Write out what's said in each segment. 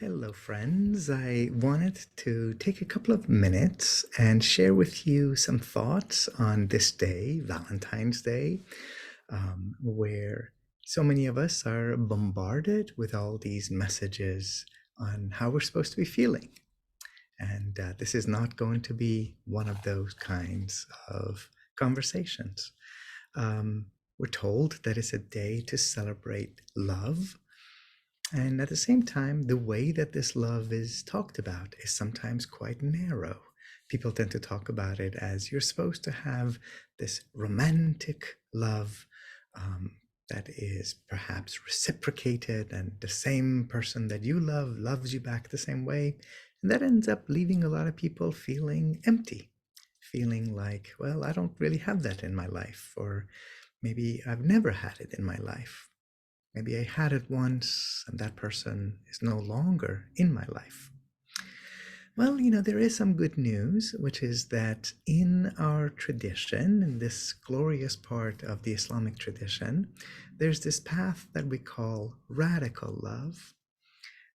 Hello, friends. I wanted to take a couple of minutes and share with you some thoughts on this day, Valentine's Day, where so many of us are bombarded with all these messages on how we're supposed to be feeling. And this is not going to be one of those kinds of conversations. Um, we're told that it's a day to celebrate love, and at the same time, the way that this love is talked about is sometimes quite narrow. People tend to talk about it as you're supposed to have this romantic love um, that is perhaps reciprocated, and the same person that you love loves you back the same way. And that ends up leaving a lot of people feeling empty, feeling like, well, I don't really have that in my life, or maybe I've never had it in my life. Maybe I had it once and that person is no longer in my life. Well, there is some good news, which is that in our tradition, in this glorious part of the Islamic tradition, there's this path that we call radical love.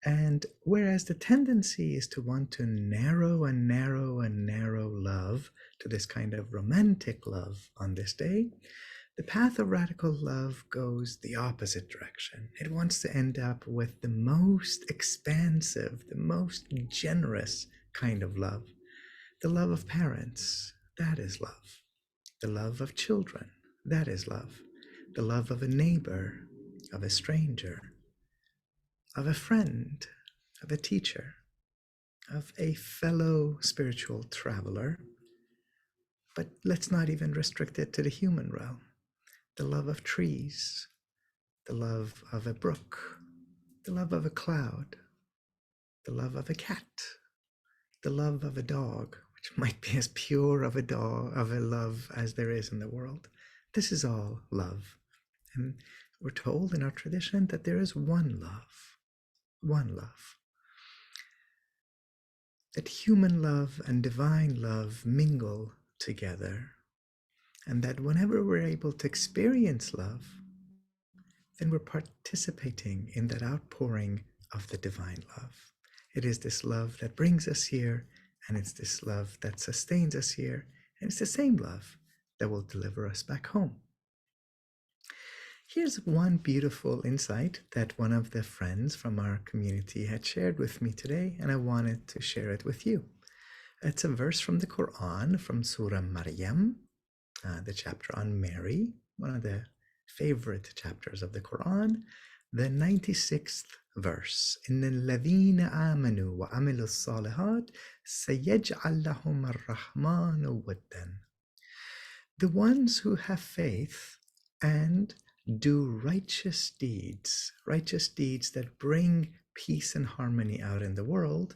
And whereas the tendency is to want to narrow and narrow and narrow love to this kind of romantic love on this day, the path of radical love goes the opposite direction. It wants to end up with the most expansive, the most generous kind of love. The love of parents, that is love. The love of children, that is love. The love of a neighbor, of a stranger, of a friend, of a teacher, of a fellow spiritual traveler. But let's not even restrict it to the human realm. The love of trees, the love of a brook, the love of a cloud, the love of a cat, the love of a dog, which might be as pure of a love as there is in the world. This is all love. And we're told in our tradition that there is one love, one love. That human love and divine love mingle together, and that whenever we're able to experience love, then we're participating in that outpouring of the divine love. It is this love that brings us here, and it's this love that sustains us here, and it's the same love that will deliver us back home. Here's one beautiful insight that one of the friends from our community had shared with me today, and I wanted to share it with you. It's a verse from the Qur'an, from Surah Maryam, the chapter on Mary, one of the favorite chapters of the Quran, the 96th verse. إِنَّ الَّذِينَ آمَنُوا وَعَمِلُوا الصَّالِحَاتِ سَيَجْعَلْ لَهُمُ الرَّحْمَنُ وَدًّا. The ones who have faith and do righteous deeds that bring peace and harmony out in the world,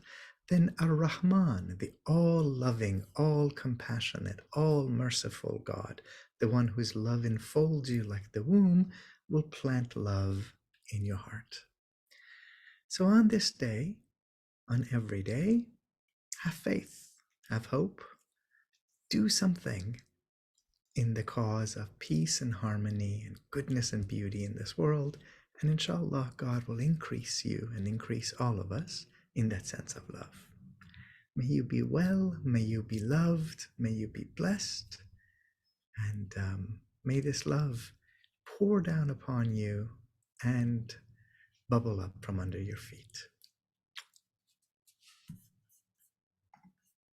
then Ar-Rahman, the all-loving, all-compassionate, all-merciful God, the one whose love enfolds you like the womb, will plant love in your heart. So on this day, on every day, have faith, have hope, do something in the cause of peace and harmony and goodness and beauty in this world, and inshallah, God will increase you and increase all of us in that sense of love. May you be well, may you be loved, may you be blessed, and may this love pour down upon you and bubble up from under your feet.